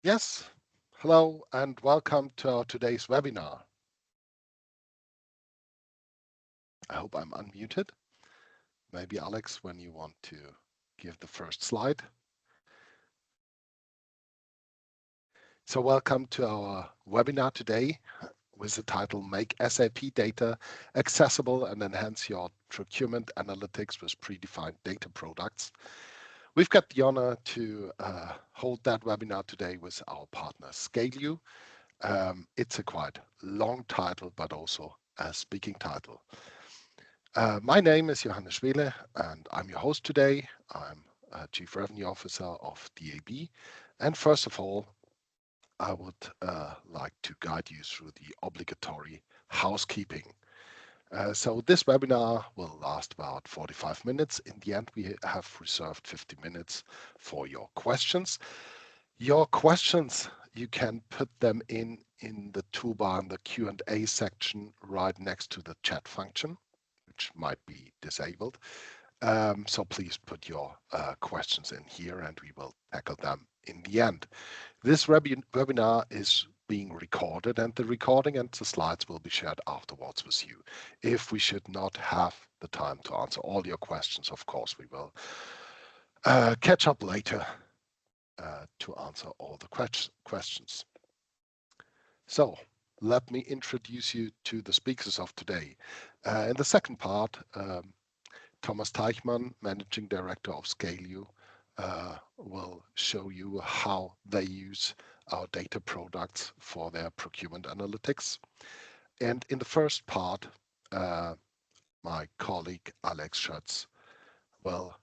Yes, hello and welcome to today's webinar. I hope I'm unmuted. Maybe Alex, when you want to give the first slide. So welcome to our webinar today with the title Make SAP Data Accessible and Enhance Your Procurement Analytics with Predefined Data Products. We've got the honor to hold that webinar today with our partner Scalue. It's a quite long title, but also a speaking title. My name is Johannes Schwele, and I'm your host today. I'm Chief Revenue Officer of DAB. And first of all, I would like to guide you through the obligatory housekeeping. So this webinar will last about 45 minutes. In the end, we have reserved 50 minutes for your questions. Your questions, you can put them in the toolbar in the Q&A section right next to the chat function, which might be disabled. So please put your questions in here and we will tackle them in the end. This webinar is being recorded and the recording and the slides will be shared afterwards with you. If we should not have the time to answer all your questions, of course, we will catch up later to answer all the questions. So let me introduce you to the speakers of today. In the second part, Thomas Teichmann, Managing Director of Scalue, will show you how they use our data products for their procurement analytics. And in the first part, my colleague Alex Schutz will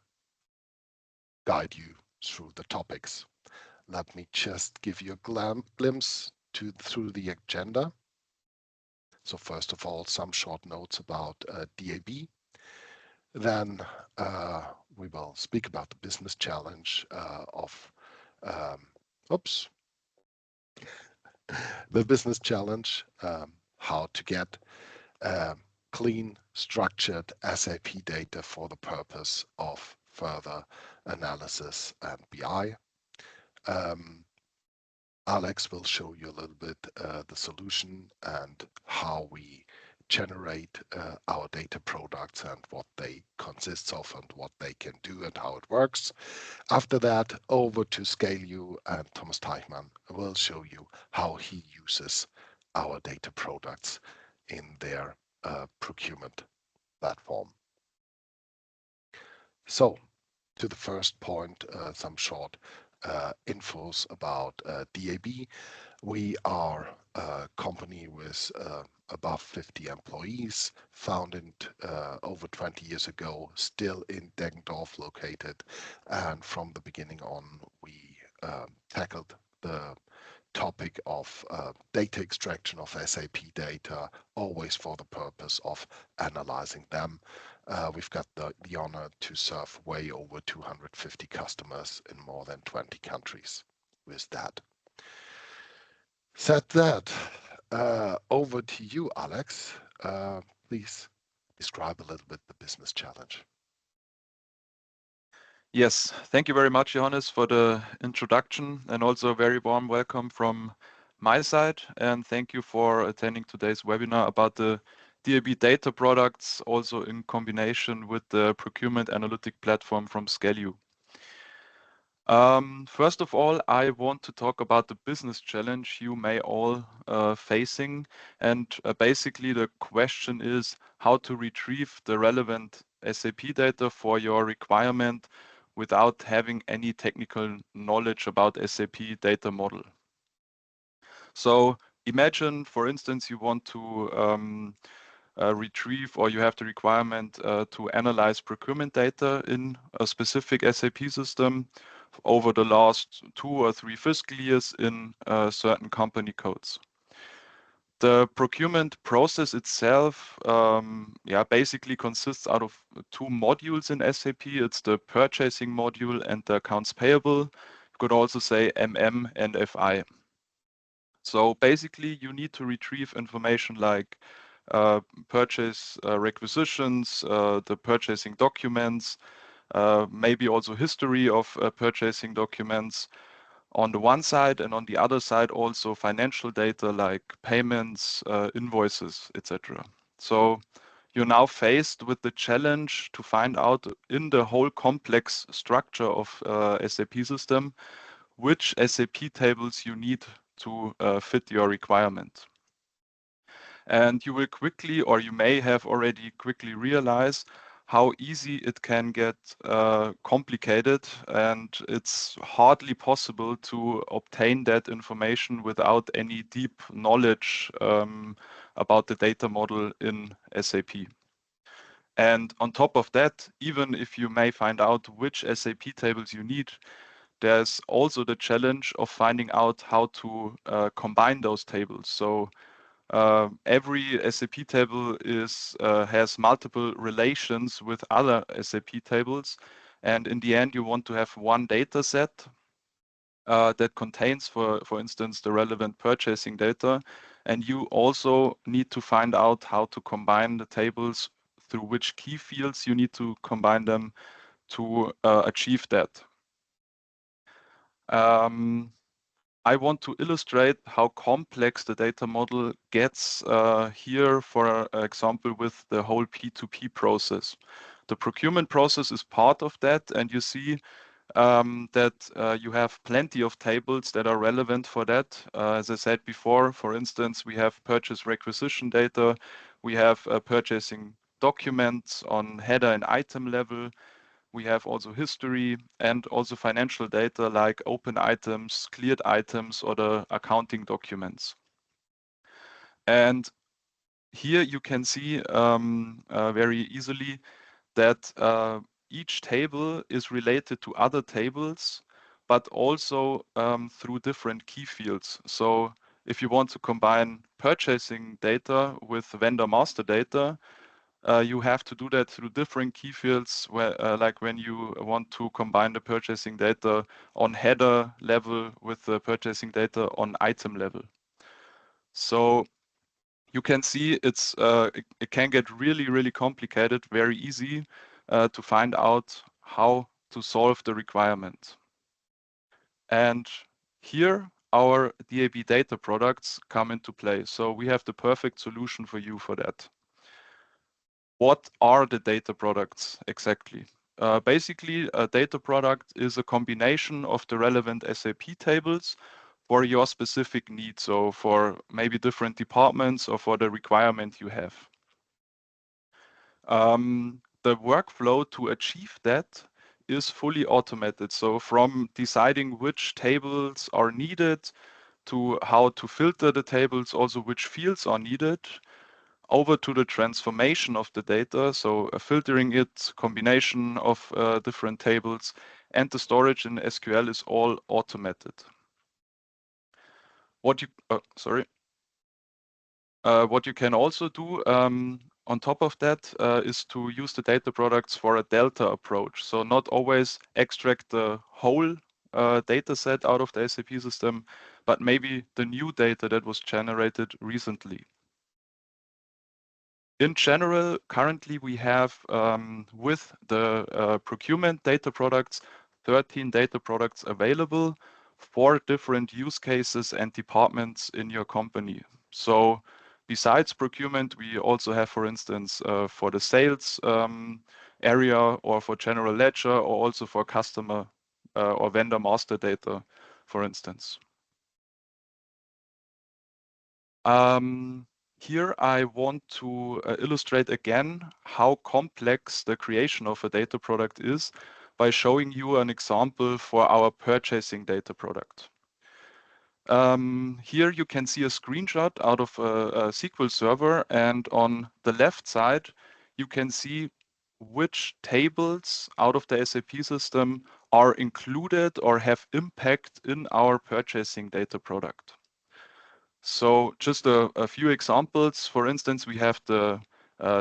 guide you through the topics. Let me just give you a glimpse through the agenda. So first of all, some short notes about DAB. Then we will speak about the business challenge of, the business challenge, how to get clean, structured SAP data for the purpose of further analysis and BI. Alex will show you a little bit the solution and how we generate our data products and what they consist of and what they can do and how it works. After that, over to Scalue, and Thomas Teichmann will show you how he uses our data products in their procurement platform. So to the first point, some short infos about DAB. We are a company with above 50 employees, founded over 20 years ago, still in Deggendorf located. And from the beginning on, we tackled the topic of data extraction of SAP data, always for the purpose of analyzing them. We've got the honor to serve way over 250 customers in more than 20 countries with that. Said that, over to you, Alex. Please describe a little bit the business challenge. Yes, thank you very much, Johannes, for the introduction, and also a very warm welcome from my side. And thank you for attending today's webinar about the DAB data products, also in combination with the procurement analytic platform from Scalue. First of all, I want to talk about the business challenge you may all facing. And basically the question is how to retrieve the relevant SAP data for your requirement without having any technical knowledge about SAP data model. So imagine, for instance, you want to retrieve, or you have the requirement to analyze procurement data in a specific SAP system over the last 2 or 3 fiscal years in certain company codes. The procurement process itself, basically consists out of 2 modules in SAP. It's the purchasing module and the accounts payable. You could also say MM and FI. So basically, you need to retrieve information like purchase requisitions, the purchasing documents, maybe also history of purchasing documents, on the one side, and on the other side also financial data like payments, invoices, etc. So you're now faced with the challenge to find out in the whole complex structure of SAP system which SAP tables you need to fit your requirement. And you will quickly, or you may have already quickly realized how easy it can get complicated, and it's hardly possible to obtain that information without any deep knowledge about the data model in SAP. And on top of that, even if you may find out which SAP tables you need, there's also the challenge of finding out how to combine those tables. So every SAP table has multiple relations with other SAP tables, and in the end, you want to have one data set that contains, for instance, the relevant purchasing data, and you also need to find out how to combine the tables through which key fields you need to combine them to achieve that. I want to illustrate how complex the data model gets here, for example, with the whole P2P process. The procurement process is part of that, and you see that you have plenty of tables that are relevant for that. As I said before, for instance, we have purchase requisition data, we have purchasing documents on header and item level, we have also history and also financial data like open items, cleared items, or the accounting documents. And here you can see very easily that each table is related to other tables, but also through different key fields. So if you want to combine purchasing data with vendor master data, you have to do that through different key fields, where, like when you want to combine the purchasing data on header level with the purchasing data on item level. So you can see it can get really complicated very easy to find out how to solve the requirement. And here our DAB data products come into play. So we have the perfect solution for you for that. What are the data products exactly? Basically, a data product is a combination of the relevant SAP tables for your specific needs, so for maybe different departments or for the requirement you have. The workflow to achieve that is fully automated. So from deciding which tables are needed to how to filter the tables, also which fields are needed, over to the transformation of the data, so filtering it, combination of different tables, and the storage in SQL is all automated. What you can also do on top of that is to use the data products for a delta approach. So not always extract the whole data set out of the SAP system, but maybe the new data that was generated recently. In general, currently we have, with the procurement data products, 13 data products available for different use cases and departments in your company. So besides procurement, we also have, for instance, for the sales area, or for general ledger, or also for customer or vendor master data, for instance. Here I want to illustrate again how complex the creation of a data product is by showing you an example for our purchasing data product. Here you can see a screenshot out of a SQL server, and on the left side you can see which tables out of the SAP system are included or have impact in our purchasing data product. So just a few examples. For instance, we have the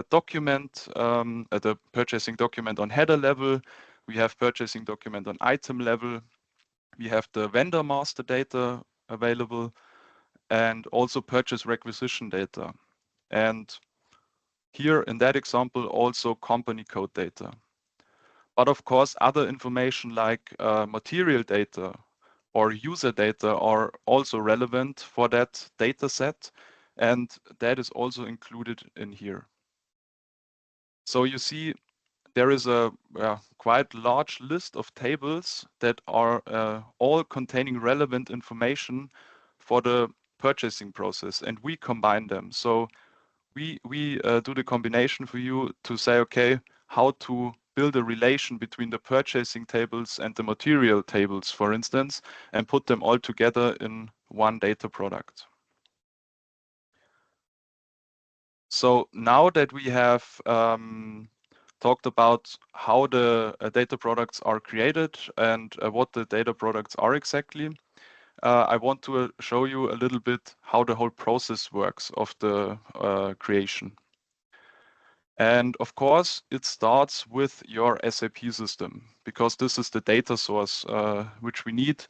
document, the purchasing document on header level. We have purchasing document on item level. We have the vendor master data available, and also purchase requisition data. And here in that example, also company code data. But of course, other information like material data or user data are also relevant for that data set, and that is also included in here. So you see there is a quite large list of tables that are all containing relevant information for the purchasing process, and we combine them. So we do the combination for you to say, okay, how to build a relation between the purchasing tables and the material tables, for instance, and put them all together in one data product. So now that we have talked about how the data products are created and what the data products are exactly, I want to show you a little bit how the whole process works of the creation. And of course, it starts with your SAP system, because this is the data source which we need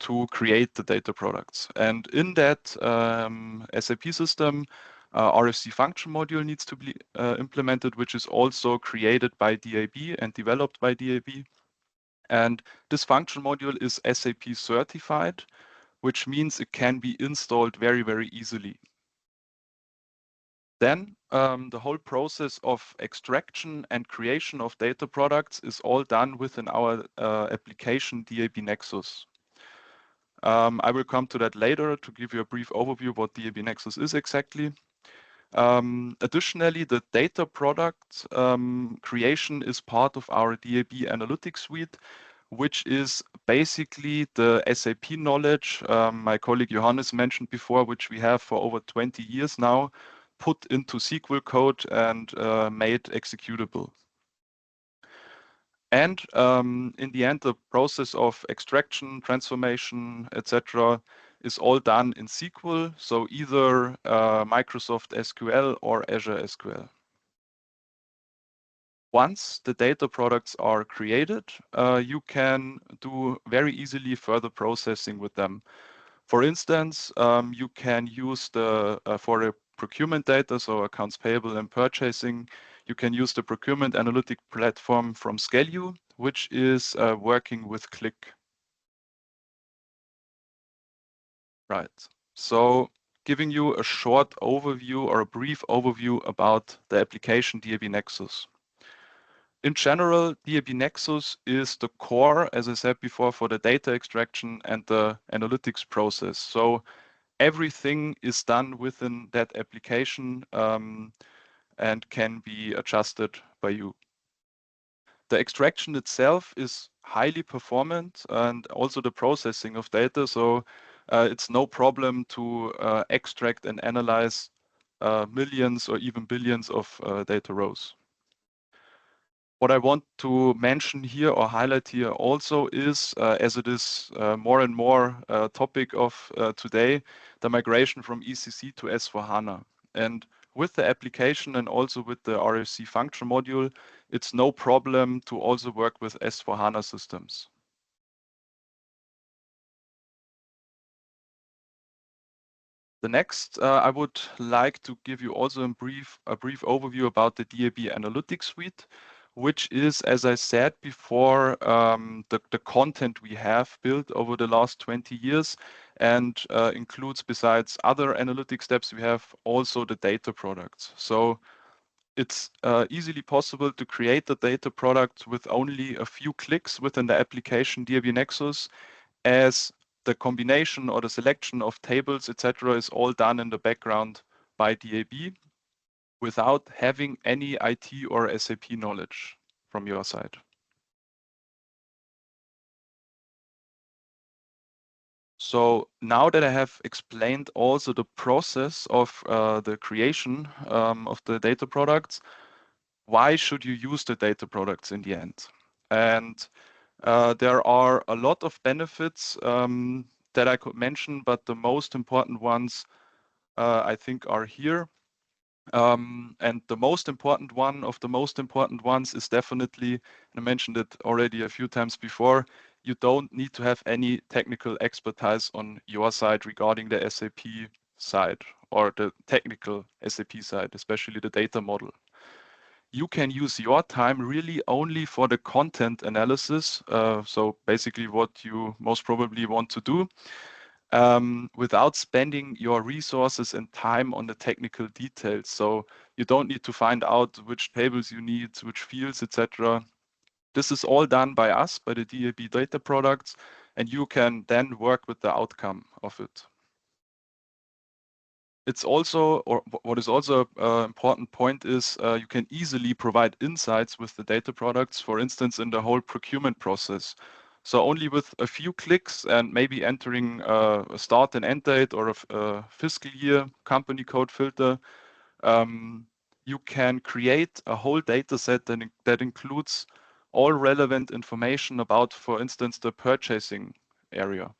to create the data products. And in that SAP system, RFC function module needs to be implemented, which is also created by DAB and developed by DAB. And this function module is SAP certified, which means it can be installed very, very easily. Then the whole process of extraction and creation of data products is all done within our application DAB Nexus. I will come to that later to give you a brief overview of what DAB Nexus is exactly. Additionally, the data product creation is part of our DAB Analytics Suite, which is basically the SAP knowledge my colleague Johannes mentioned before, which we have for over 20 years now, put into SQL code and made executable. And in the end, the process of extraction, transformation, etc., is all done in SQL, so either Microsoft SQL or Azure SQL. Once the data products are created, you can do very easily further processing with them. For instance, you can use the for the procurement data, so accounts payable and purchasing, you can use the procurement analytic platform from Scalue, which is working with Click. Right. So giving you a short overview or a brief overview about the application DAB Nexus. In general, DAB Nexus is the core, as I said before, for the data extraction and the analytics process. So everything is done within that application and can be adjusted by you. The extraction itself is highly performant, and also the processing of data. So it's no problem to extract and analyze millions or even billions of data rows. What I want to mention here or highlight here also is, as it is more and more topic of today, the migration from ECC to S/4HANA. And with the application and also with the RFC function module, it's no problem to also work with S/4HANA systems. The next, I would like to give you also a brief overview about the DAB Analytics Suite, which is, as I said before, the content we have built over the last 20 years and includes, besides other analytic steps, we have also the data products. So it's easily possible to create the data product with only a few clicks within the application DAB Nexus, as the combination or the selection of tables, etc., is all done in the background by DAB without having any IT or SAP knowledge from your side. So now that I have explained also the process of the creation of the data products, why should you use the data products in the end? And there are a lot of benefits that I could mention, but the most important ones I think are here. And the most important one of the most important ones is definitely, and I mentioned it already a few times before, you don't need to have any technical expertise on your side regarding the SAP side or the technical SAP side, especially the data model. you can use your time really only for the content analysis. So basically what you most probably want to do, without spending your resources and time on the technical details. So you don't need to find out which tables you need, which fields, etc. This is all done by us, by the DAB data products, and you can then work with the outcome of it. It's also, or what is also an important point is you can easily provide insights with the data products, for instance, in the whole procurement process. So only with a few clicks and maybe entering a start and end date or a fiscal year company code filter, you can create a whole data set that includes all relevant information about, for instance, the purchasing area.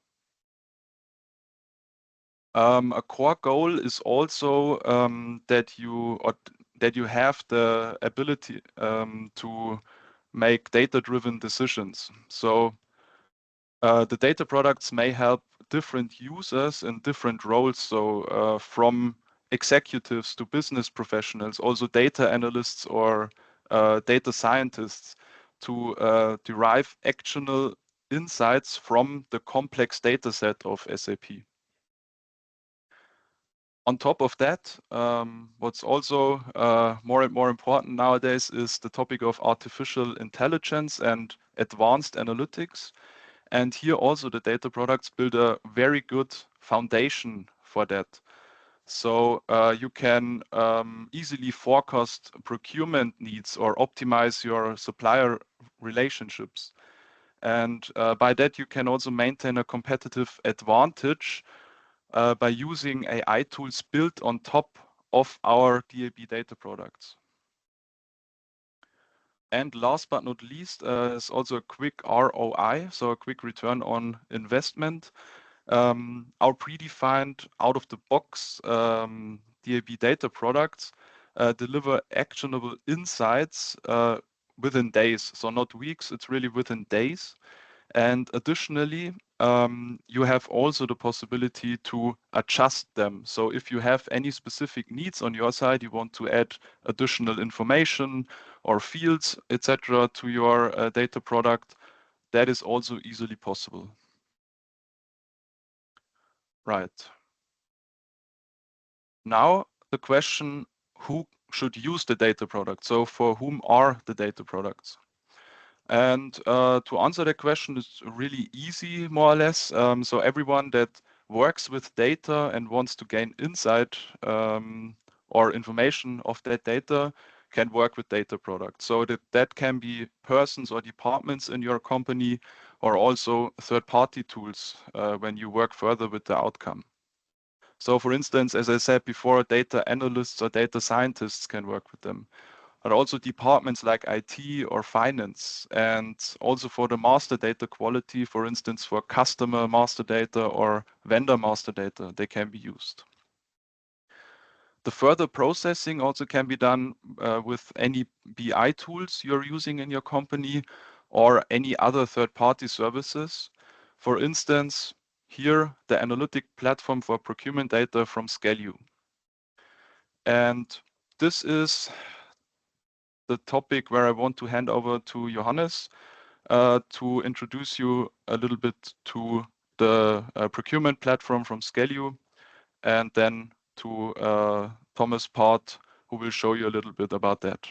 A core goal is also that you have the ability to make data-driven decisions. So the data products may help different users in different roles. So from executives to business professionals, also data analysts or data scientists to derive actionable insights from the complex data set of SAP. On top of that, what's also more and more important nowadays is the topic of artificial intelligence and advanced analytics. And here also the data products build a very good foundation for that. So you can easily forecast procurement needs or optimize your supplier relationships. And by that, you can also maintain a competitive advantage by using AI tools built on top of our DAB data products. And last but not least is also a quick ROI, so a quick return on investment. Our predefined out-of-the-box DAB data products deliver actionable insights within days, so not weeks, it's really within days. And additionally, you have also the possibility to adjust them. So if you have any specific needs on your side, you want to add additional information or fields, etc., to your data product, that is also easily possible. Right. Now the question, who should use the data product? So for whom are the data products? And to answer that question is really easy, more or less. So everyone that works with data and wants to gain insight or information of that data can work with data products. So that can be persons or departments in your company or also third-party tools when you work further with the outcome. So for instance, as I said before, data analysts or data scientists can work with them, but also departments like IT or finance, and also for the master data quality, for instance, for customer master data or vendor master data, they can be used. The further processing also can be done with any BI tools you're using in your company or any other third-party services. For instance, here, the analytic platform for procurement data from Scalue. And this is the topic where I want to hand over to Johannes to introduce you a little bit to the procurement platform from Scalue, and then to Thomas Part, who will show you a little bit about that.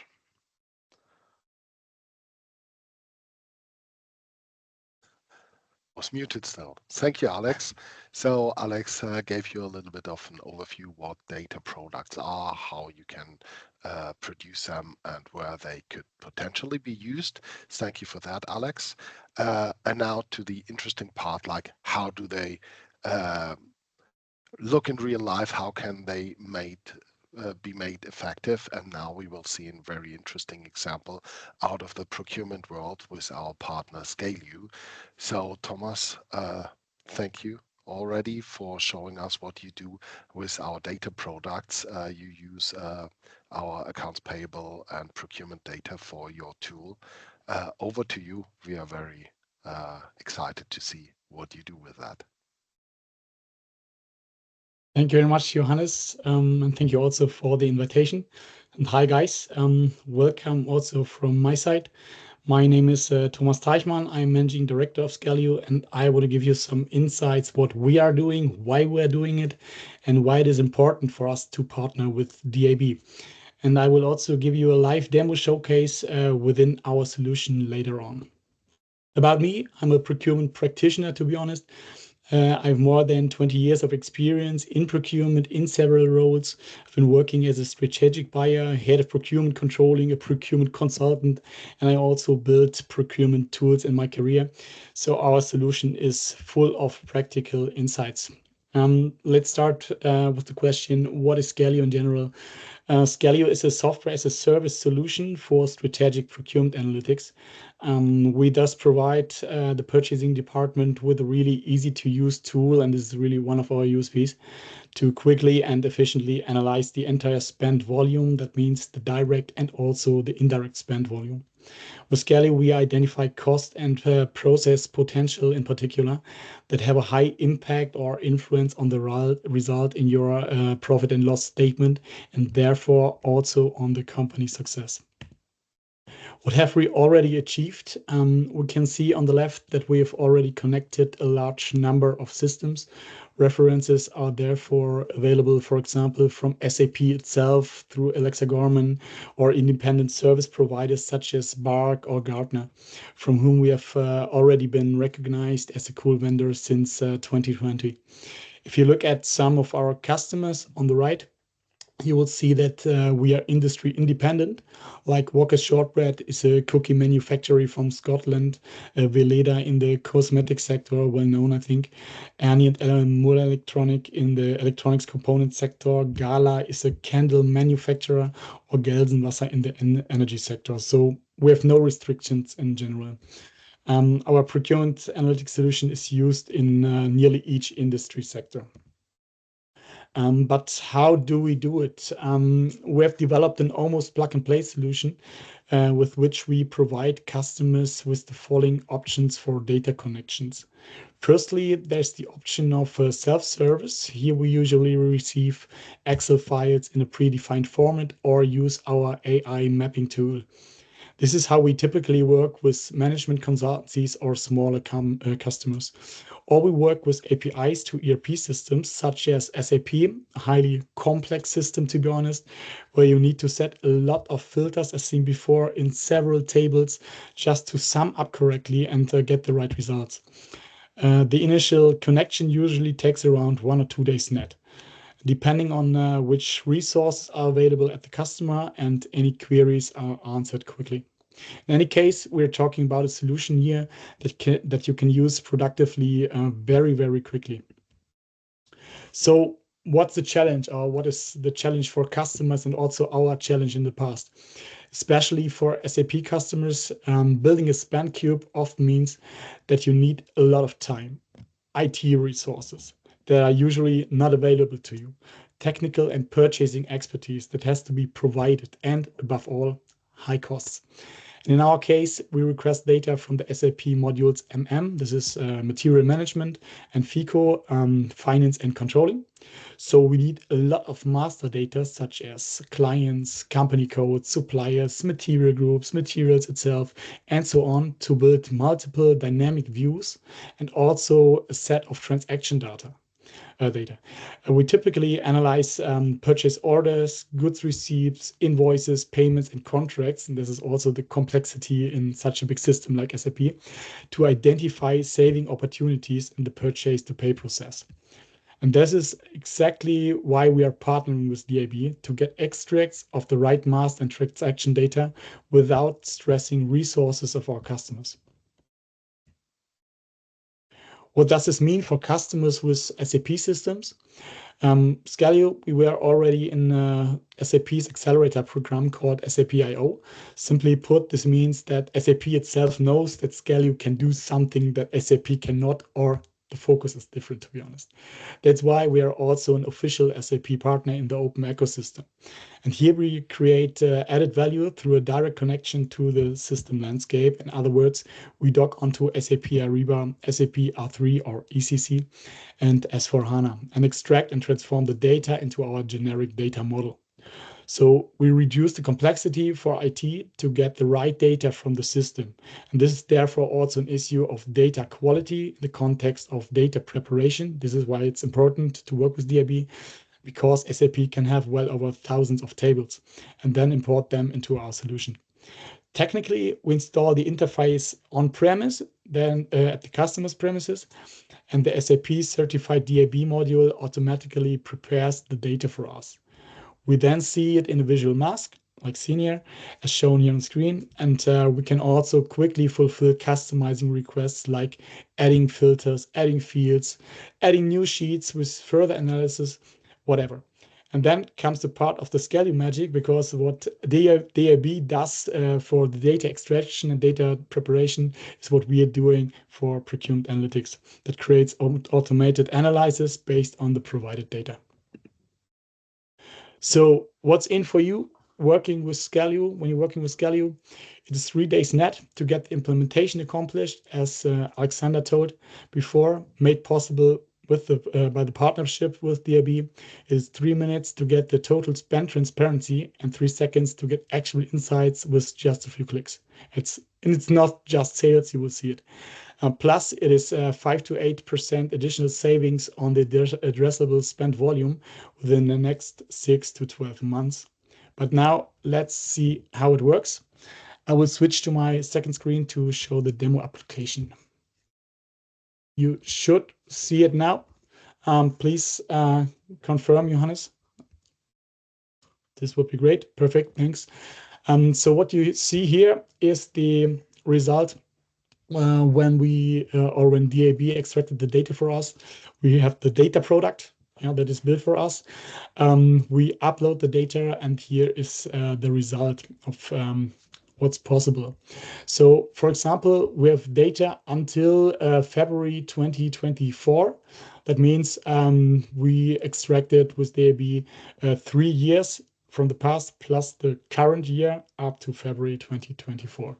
Was muted still. Thank you, Alex. So Alex gave you a little bit of an overview what data products are, how you can produce them, and where they could potentially be used. Thank you for that, Alex. And now to the interesting part, like how do they look in real life? How can they be made effective? And now we will see a very interesting example out of the procurement world with our partner Scalue. So Thomas, thank you already for showing us what you do with our data products. You use our accounts payable and procurement data for your tool. Over to you. We are very excited to see what you do with that. Thank you very much, Johannes, and thank you also for the invitation. And hi, guys. Welcome also from my side. My name is Thomas Teichmann. I'm Managing Director of Scalue, and I want to give you some insights what we are doing, why we're doing it, and why it is important for us to partner with DAB. And I will also give you a live demo showcase within our solution later on. About me, I'm a procurement practitioner, to be honest. I have more than 20 years of experience in procurement in several roles. I've been working as a strategic buyer, head of procurement controlling, a procurement consultant, and I also built procurement tools in my career. So our solution is full of practical insights. Let's start with the question, what is Scalue in general? Scalue is a software as a service solution for strategic procurement analytics. We thus provide the purchasing department with a really easy to use tool, and this is really one of our USPs, to quickly and efficiently analyze the entire spend volume. That means the direct and also the indirect spend volume. With Scalue, we identify cost and process potential in particular that have a high impact or influence on the result in your profit and loss statement, and therefore also on the company success. What have we already achieved? We can see on the left that we have already connected a large number of systems. References are therefore available, for example, from SAP itself through Alexa Gorman or independent service providers such as Bark or Gartner, from whom we have already been recognized as a cool vendor since 2020. If you look at some of our customers on the right, you will see that we are industry independent. Like Walker's Shortbread is a cookie manufacturer from Scotland, Veleda in the cosmetic sector, well known, I think, Anient Muller Electronic in the electronics component sector, Gala is a candle manufacturer, or Gelsenwasser in the energy sector. So we have no restrictions in general. Our procurement analytics solution is used in nearly each industry sector. But how do we do it? We have developed an almost plug-and-play solution with which we provide customers with the following options for data connections. Firstly, there's the option of self-service. Here we usually receive Excel files in a predefined format or use our AI mapping tool. This is how we typically work with management consultancies or smaller customers. Or we work with APIs to ERP systems such as SAP, a highly complex system, to be honest, where you need to set a lot of filters, as seen before, in several tables just to sum up correctly and get the right results. The initial connection usually takes around 1 or 2 days net, depending on which resources are available at the customer, and any queries are answered quickly. In any case, we're talking about a solution here that you can use productively very, very quickly. So what's the challenge, or what is the challenge for customers and also our challenge in the past? Especially for SAP customers, building a spend cube often means that you need a lot of time, IT resources that are usually not available to you, technical and purchasing expertise that has to be provided, and above all, high costs. And in our case, we request data from the SAP modules this is material management, and FICO, finance and controlling. So we need a lot of master data such as clients, company codes, suppliers, material groups, materials itself, and so on, to build multiple dynamic views and also a set of transaction data. We typically analyze purchase orders, goods receipts, invoices, payments, and contracts. And this is also the complexity in such a big system like SAP, to identify saving opportunities in the purchase to pay process. And this is exactly why we are partnering with DAB, to get extracts of the right master and transaction data without stressing resources of our customers. What does this mean for customers with SAP systems? Scalue, we were already in SAP's accelerator program called SAP I/O. Simply put, this means that SAP itself knows that Scalue can do something that SAP cannot, or the focus is different, to be honest. That's why we are also an official SAP partner in the open ecosystem. And here we create added value through a direct connection to the system landscape. In other words, we dock onto SAP Ariba, SAP R3 or ECC, and S4HANA, and extract and transform the data into our generic data model. So we reduce the complexity for IT to get the right data from the system. And this is therefore also an issue of data quality in the context of data preparation. This is why it's important to work with DIB, because SAP can have well over thousands of tables and then import them into our solution. Technically, we install the interface on-premise, then at the customer's premises, and the SAP-certified DAB module automatically prepares the data for us. We then see it in a visual mask, like seen here, as shown here on screen, and we can also quickly fulfill customizing requests like adding filters, adding fields, adding new sheets with further analysis, whatever. And then comes the part of the Scalue magic, because what DAB does for the data extraction and data preparation is what we are doing for procurement analytics that creates automated analysis based on the provided data. So what's in for you working with Scalue? When you're working with Scalue, it is 3 days net to get the implementation accomplished, as Alexander told before, made possible with by the partnership with DAB. It is 3 minutes to get the total spend transparency and 3 seconds to get actual insights with just a few clicks. It's not just sales, you will see it. Plus, it is 5 to 8% additional savings on the addressable spend volume within the next 6 to 12 months. But now let's see how it works. I will switch to my second screen to show the demo application. You should see it now. Please confirm, Johannes. This would be great. Perfect, thanks. So what you see here is the result when we or when DAB extracted the data for us. We have the data product that is built for us. We upload the data, and here is the result of what's possible. So, for example, we have data until February 2024. That means we extracted with DAB 3 years from the past plus the current year up to February 2024.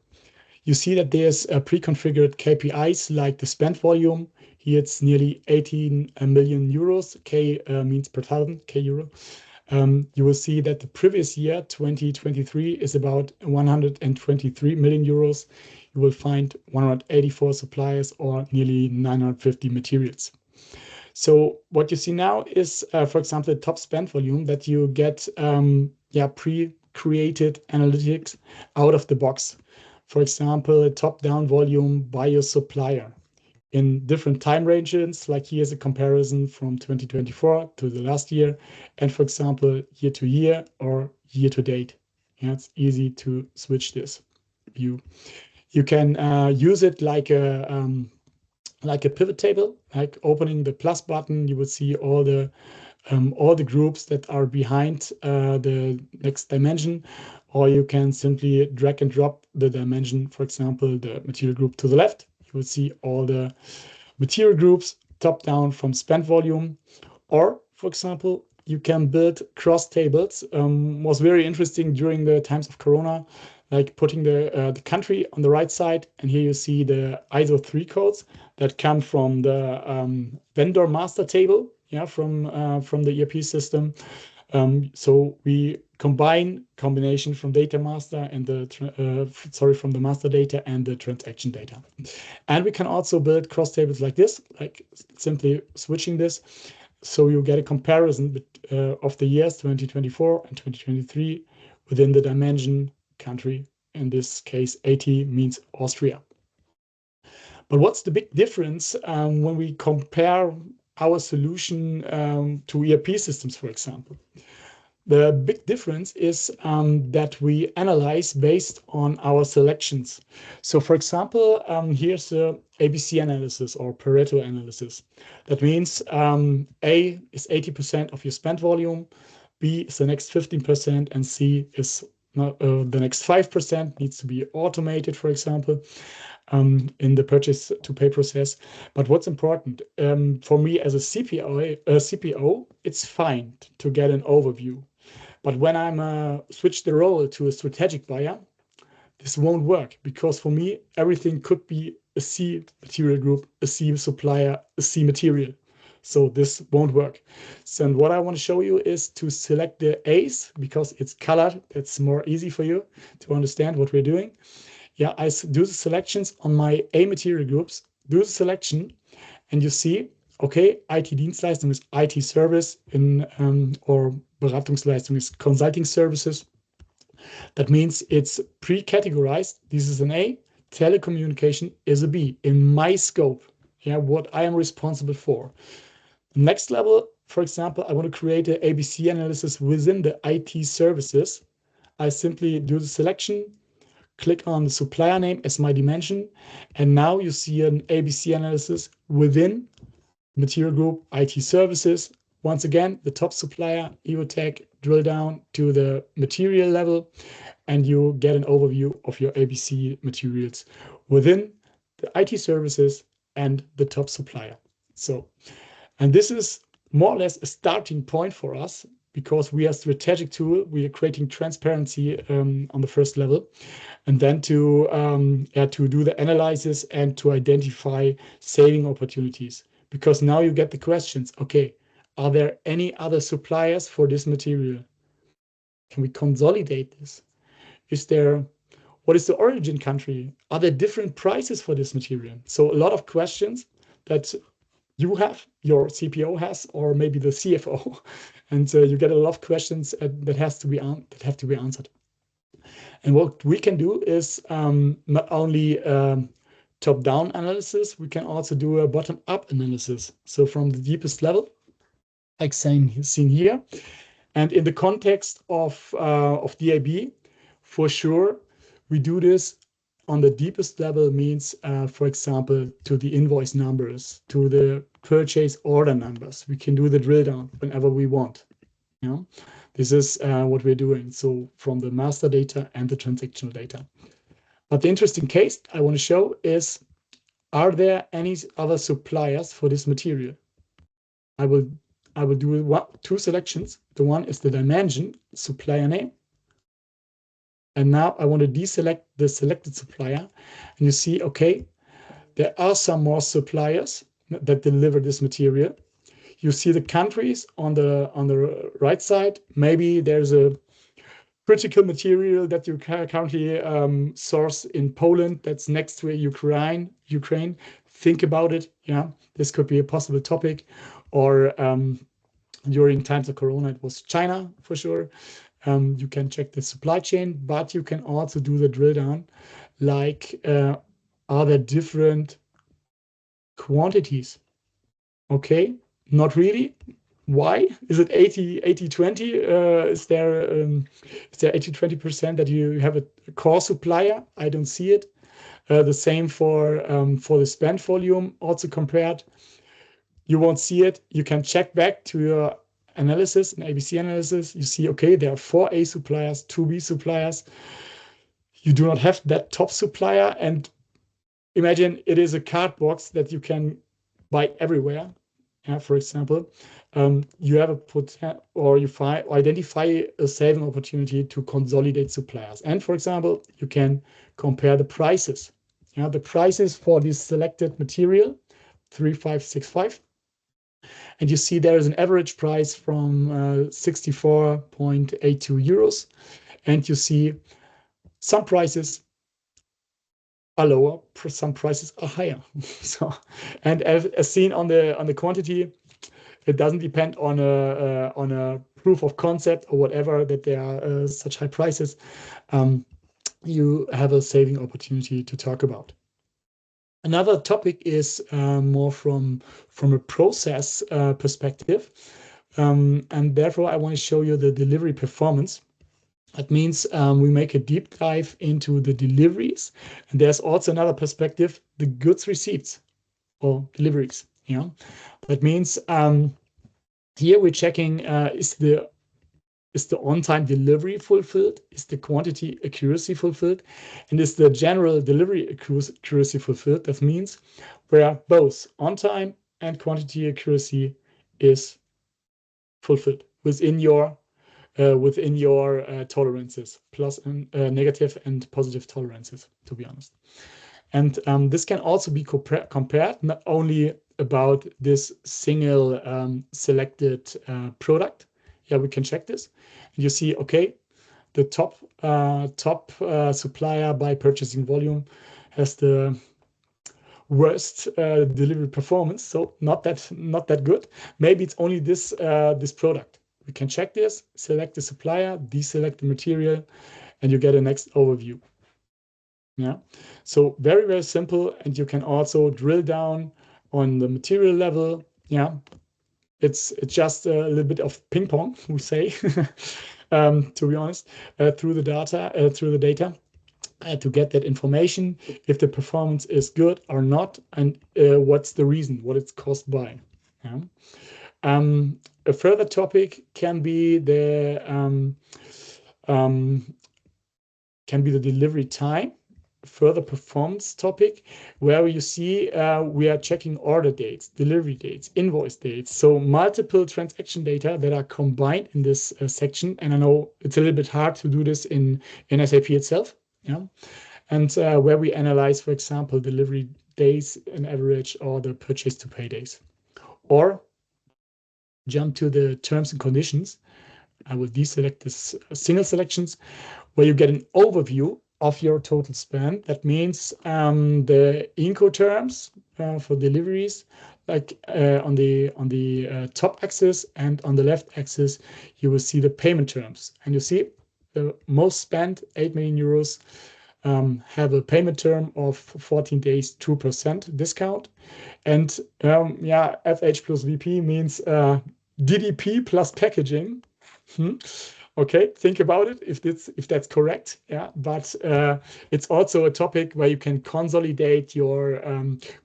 You see that there's pre-configured KPIs like the spend volume. Here it's nearly 18 million euros. K means per thousand, K euro. You will see that the previous year, 2023, is about 123 million euros. You will find 184 suppliers or nearly 950 materials. So what you see now is, for example, the top spend volume that you get pre-created analytics out of the box. For example, a top-down volume by your supplier in different time ranges, like here's a comparison from 2024 to the last year, and for example, year to year or year to date. Yeah, it's easy to switch this view. You can use it like a pivot table, like opening the plus button. You will see all the groups that are behind the next dimension, or you can simply drag and drop the dimension, for example, the material group to the left. You will see all the material groups top down from spend volume, or for example, you can build cross tables. Was very interesting during the times of Corona, like putting the country on the right side, and here you see the ISO 3 codes that come from the vendor master table, from the ERP system. So we combination from data master and from the master data and the transaction data. And we can also build cross tables like this, like simply switching this. So you get a comparison of the years 2024 and 2023 within the dimension country. In this case, 80 means Austria. But what's the big difference when we compare our solution to ERP systems, for example? The big difference is that we analyze based on our selections. So for example, here's the ABC analysis or Pareto analysis. That means A is 80% of your spend volume, B is the next 15%, and C is the next 5% needs to be automated, for example, in the purchase to pay process. But what's important for me as a CPO, it's fine to get an overview. But when I'm switch the role to a strategic buyer, this won't work, because for me, everything could be a C material group, a C supplier, a C material. So this won't work. So and what I want to show you is to select the A's because it's colored. It's more easy for you to understand what we're doing. Yeah, I do the selections on my A material groups, do the selection, and you see, okay, IT-Dienstleistung is IT service or Beratungsleistung is consulting services. That means it's pre-categorized. This is an A. Telecommunication is a B in my scope. Yeah, what I am responsible for. Next level, for example, I want to create an ABC analysis within the IT services. I simply do the selection, click on the supplier name as my dimension, and now you see an ABC analysis within material group IT services. Once again, the top supplier, Evotech, drill down to the material level, and you get an overview of your ABC materials within the IT services and the top supplier. So, and this is more or less a starting point for us because we are a strategic tool. We are creating transparency on the first level, and then to do the analysis and to identify saving opportunities. Because now you get the questions, okay, are there any other suppliers for this material? Can we consolidate this? What is the origin country? Are there different prices for this material? So a lot of questions that you have, your CPO has, or maybe the CFO, and you get a lot of questions that have to be answered. And what we can do is not only top-down analysis, we can also do a bottom-up analysis. So from the deepest level, like seen here, and in the context of DAB, for sure, we do this on the deepest level means, for example, to the invoice numbers, to the purchase order numbers. We can do the drill down whenever we want. You know? This is what we're doing. So from the master data and the transactional data. But the interesting case I want to show is, are there any other suppliers for this material? I will do two selections. The one is the dimension, supplier name. And now I want to deselect the selected supplier. And you see, okay, there are some more suppliers that deliver this material. You see the countries on the right side. Maybe there's a critical material that you currently source in Poland that's next to Ukraine. Think about it. Yeah, this could be a possible topic. Or during times of Corona, it was China for sure. You can check the supply chain, but you can also do the drill down, like are there different quantities? Okay, not really. Why? Is it 80-20? Is there 80-20% that you have a core supplier? I don't see it. The same for the spend volume, also compared. You won't see it. You can check back to your analysis, an ABC analysis. You see, okay, there are 4 A suppliers, 2 B suppliers. You do not have that top supplier. And imagine it is a card box that you can buy everywhere. For example, you have identify a saving opportunity to consolidate suppliers. And for example, you can compare the prices. The prices for this selected material, 3565. And you see there is an average price from 64.82 euros. And you see some prices are lower, some prices are higher. So, and as seen on the quantity, it doesn't depend on a proof of concept or whatever that there are such high prices. You have a saving opportunity to talk about. Another topic is more from a process perspective, and therefore I want to show you the delivery performance. That means we make a deep dive into the deliveries, and there's also another perspective, the goods receipts or deliveries. That means here we're checking is the on-time delivery fulfilled? Is the quantity accuracy fulfilled? And is the general delivery accuracy fulfilled? That means where both on-time and quantity accuracy is fulfilled within your tolerances, plus and negative and positive tolerances, to be honest. And this can also be compared not only about this single selected product. Yeah, we can check this. You see, okay, the top supplier by purchasing volume has the worst delivery performance, so not that good. Maybe it's only this product. We can check this, select the supplier, deselect the material, and you get a next overview. Yeah, so very, very simple, and you can also drill down on the material level. Yeah, it's just a little bit of ping pong, we say, to be honest, through the data to get that information, if the performance is good or not, and what's the reason, what it's caused by. Yeah. A further topic can be the delivery time. Further performance topic, where you see we are checking order dates, delivery dates, invoice dates, so multiple transaction data that are combined in this section. And I know it's a little bit hard to do this in SAP itself. Yeah. And where we analyze, for example, delivery days in average or the purchase to pay days. Or jump to the terms and conditions. I will deselect this single selections, where you get an overview of your total spend. That means the Incoterms for deliveries, like on the top axis, and on the left axis, you will see the payment terms. And you see the most spent, 8 million euros, have a payment term of 14 days, 2% discount. And yeah, FH plus VP means DDP plus packaging. Okay, think about it if that's correct. Yeah, but it's also a topic where you can consolidate your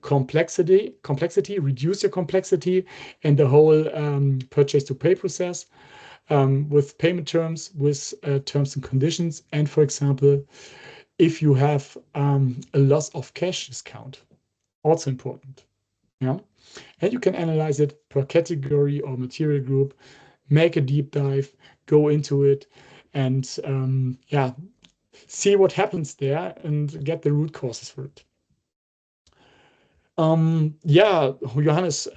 complexity, reduce your complexity, and the whole purchase to pay process with payment terms, with terms and conditions, and for example, if you have a loss of cash discount, also important. Yeah, and you can analyze it per category or material group, make a deep dive, go into it, and yeah, see what happens there and get the root causes for it. Yeah, Johannes,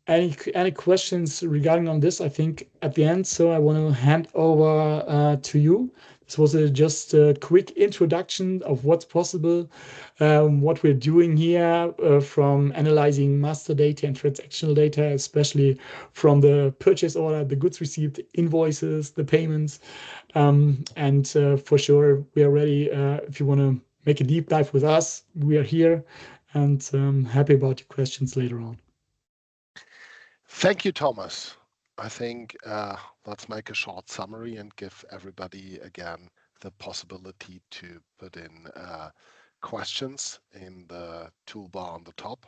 any questions regarding on this? I think at the end, so I want to hand over to you. This was just a quick introduction of what's possible, what we're doing here, from analyzing master data and transactional data, especially from the purchase order, the goods received, invoices, the payments. And for sure, we are ready. If you want to make a deep dive with us, we are here, and happy about your questions later on. Thank you, Thomas. I think let's make a short summary and give everybody again the possibility to put in questions in the toolbar on the top.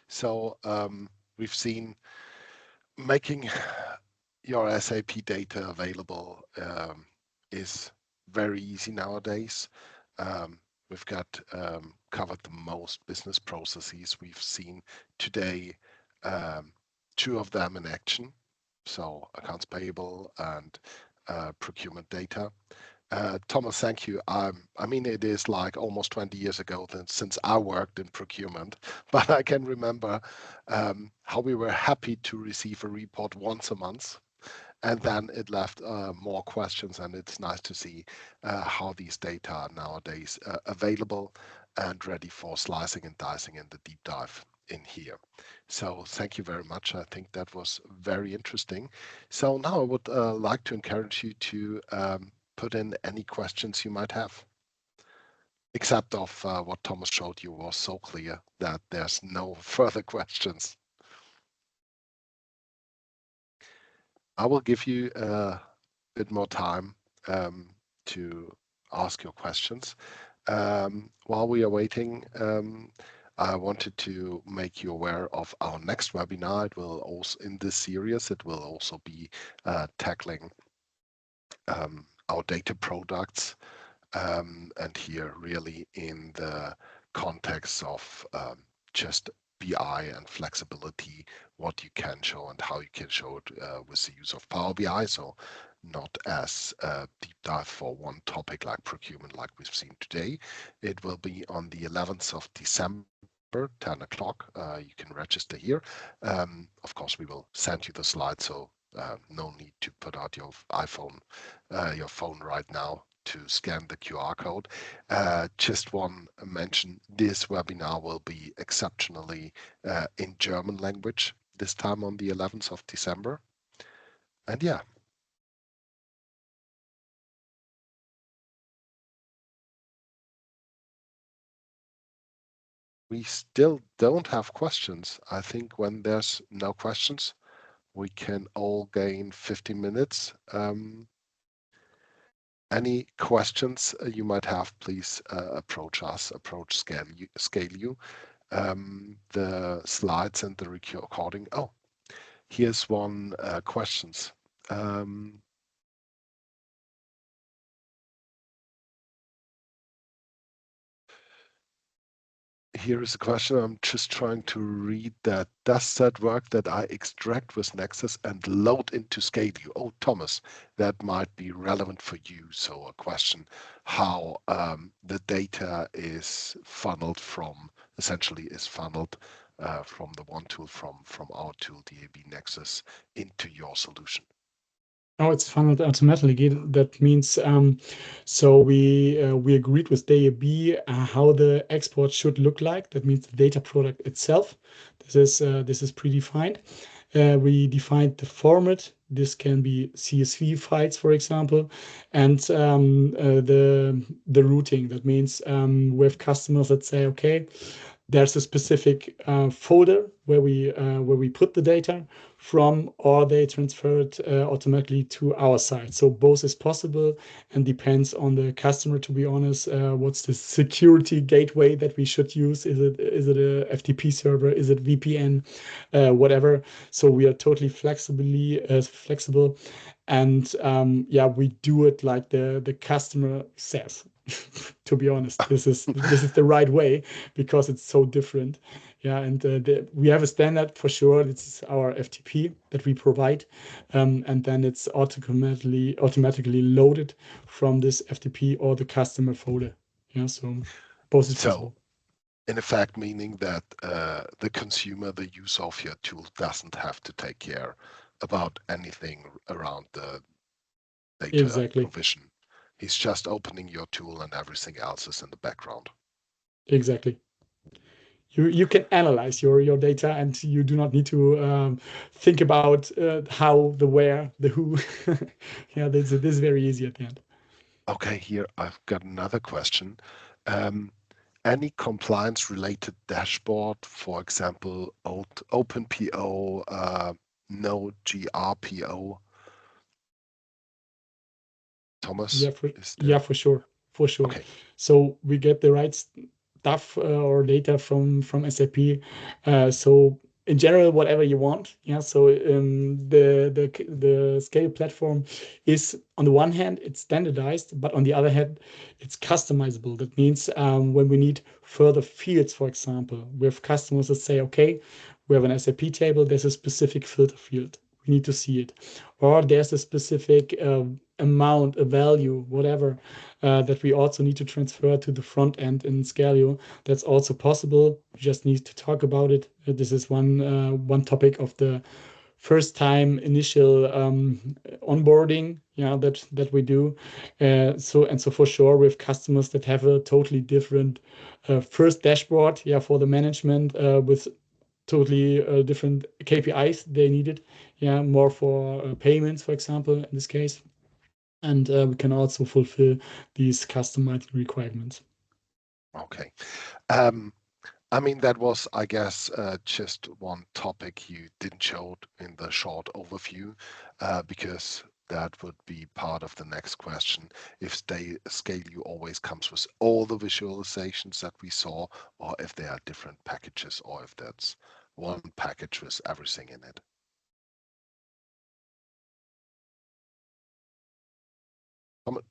So we've seen making your SAP data available is very easy nowadays. We've got covered the most business processes. We've seen today 2 of them in action, so accounts payable and procurement data. Thomas, thank you. I mean, it is like almost 20 years ago since I worked in procurement, but I can remember how we were happy to receive a report once a month. And then it left more questions, and it's nice to see how these data are nowadays available and ready for slicing and dicing in the deep dive in here. So thank you very much. I think that was very interesting. So now I would like to encourage you to put in any questions you might have. Except of what Thomas showed you was so clear that there's no further questions. I will give you a bit more time to ask your questions. While we are waiting, I wanted to make you aware of our next webinar. It will also, in this series, it will also be tackling our data products, and here really in the context of just BI and flexibility, what you can show and how you can show it with the use of Power BI. So not as a deep dive for one topic like procurement like we've seen today. It will be on the 11th of December 10 o'clock. You can register here. Of course, we will send you the slides, so no need to put out your iPhone, your phone right now to scan the QR code. Just one mention, this webinar will be exceptionally in German language this time on the 11th of December. And yeah. We still don't have questions. I think when there's no questions, we can all gain 15 minutes. Any questions you might have, please approach us, approach Scalue. The slides and the recording. Oh, here's one questions. Here is a question. I'm just trying to read that. Does that work that I extract with Nexus and load into Scalue? Oh, Thomas, that might be relevant for you. So a question, how the data is funneled from, essentially is funneled from the one tool, from our tool, DAB Nexus, into your solution. Oh, it's funneled automatically. That means so we agreed with DAB how the export should look like. That means the data product itself. This is predefined. We defined the format. This can be CSV files, for example, and the routing. That means we have customers that say, okay, there's a specific folder where we put the data from, or they transfer it automatically to our side. So both is possible and depends on the customer, to be honest. What's the security gateway that we should use? Is it a FTP server? Is it VPN? Whatever. So we are totally flexible. And yeah, we do it like the customer says. To be honest, this is the right way because it's so different. Yeah, and we have a standard for sure. It's our FTP that we provide, and then it's automatically loaded from this FTP or the customer folder. Yeah, so both is possible. In effect, meaning that the consumer, the user of your tool, doesn't have to take care about anything around the data provision. He's just opening your tool and everything else is in the background. Exactly. You can analyze your data and you do not need to think about how, the where, the who. Yeah, this is very easy at the end. Okay, here I've got another question. Any compliance-related dashboard, for example, OpenPO, no GRPO? Thomas? Yeah, for sure. Okay. So we get the right stuff or data from SAP. So in general, whatever you want. Yeah. So the Scalue platform is, on the one hand, it's standardized, but on the other hand, it's customizable. That means when we need further fields, for example, we have customers that say, okay, we have an SAP table, there's a specific filter field. We need to see it. Or there's a specific amount, a value, whatever, that we also need to transfer to the front end in Scalue. That's also possible. We just need to talk about it. This is one topic of the first time initial onboarding, yeah, that we do. So for sure, we have customers that have a totally different first dashboard, yeah, for the management with totally different KPIs they needed, yeah, more for payments, for example, in this case. And we can also fulfill these customized requirements. Okay. I mean, that was, I guess, just one topic you didn't show in the short overview, because that would be part of the next question. If Scalue always comes with all the visualizations that we saw, or if there are different packages, or if that's one package with everything in it.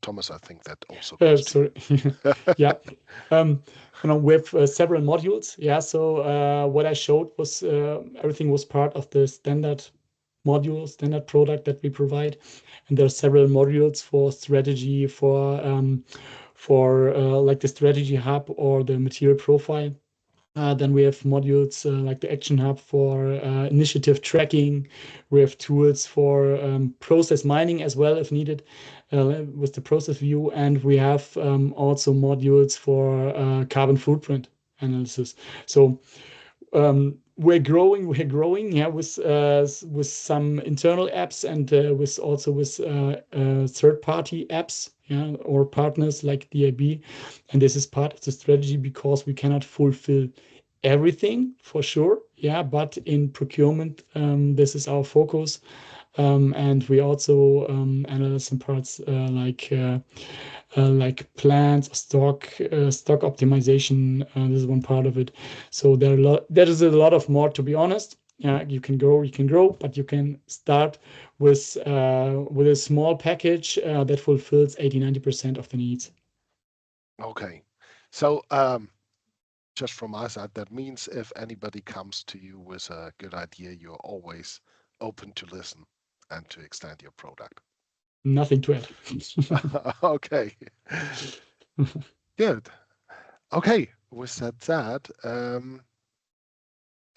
Thomas, I think that also goes sorry. Yeah. We have several modules. Yeah. So what I showed was everything was part of the standard module, standard product that we provide. And there are several modules for strategy, for like the strategy hub or the material profile. Then we have modules like the Action Hub for initiative tracking. We have tools for process mining as well, if needed, with the process view. And we have also modules for carbon footprint analysis. So we're growing, yeah, with some internal apps and with third-party apps, yeah, or partners like DAB. And this is part of the strategy because we cannot fulfill everything for sure, yeah. But in procurement, this is our focus. And we also analyze some parts like plans, stock optimization. This is one part of it. So there is a lot of more, to be honest. Yeah, you can grow, but you can start with a small package that fulfills 80-90% of the needs. Okay. So just from my side, that means if anybody comes to you with a good idea, you're always open to listen and to extend your product. Nothing to add. Okay. Good. Okay. With that said,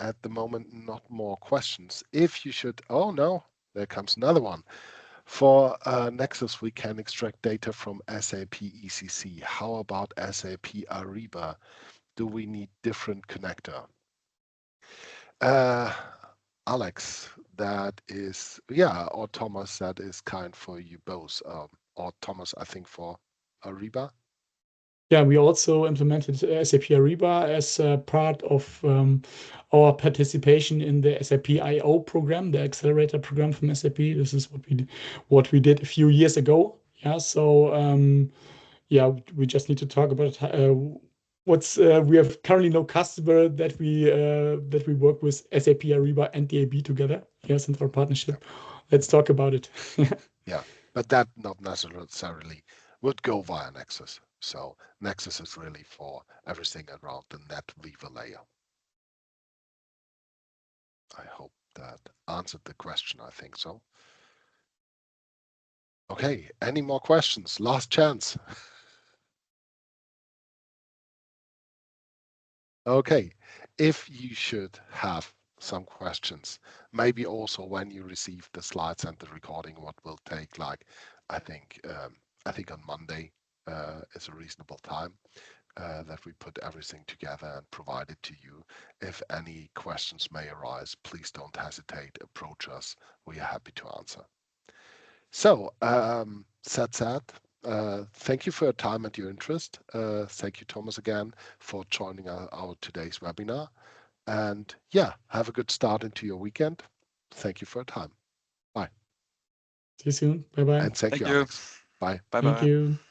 at the moment, not more questions. If you should, oh no, there comes another one. For Nexus, we can extract data from SAP ECC. How about SAP Ariba? Do we need different connector? Alex, that is, yeah, or Thomas, that is kind for you both. Or Thomas, I think for Ariba. Yeah, we also implemented SAP Ariba as part of our participation in the SAP IO program, the accelerator program from SAP. This is what we did a few years ago. Yeah, so yeah, we just need to talk about we have currently no customer that we work with SAP Ariba and DAB together. Yes, in our partnership. Yeah. Let's talk about it. Yeah, but that not necessarily would go via Nexus. So Nexus is really for everything around the NetWeaver layer. I hope that answered the question. I think so. Okay, any more questions? Last chance. Okay, if you should have some questions, maybe also when you receive the slides and the recording, what will take like, I think on Monday is a reasonable time that we put everything together and provide it to you. If any questions may arise, please don't hesitate, approach us. We are happy to answer. So, said, thank you for your time and your interest. Thank you, Thomas, again for joining our today's webinar. And yeah, have a good start into your weekend. Thank you for your time. Bye. See you soon. Bye bye. And thank you, you. Alex. Bye. Bye Thank bye. you.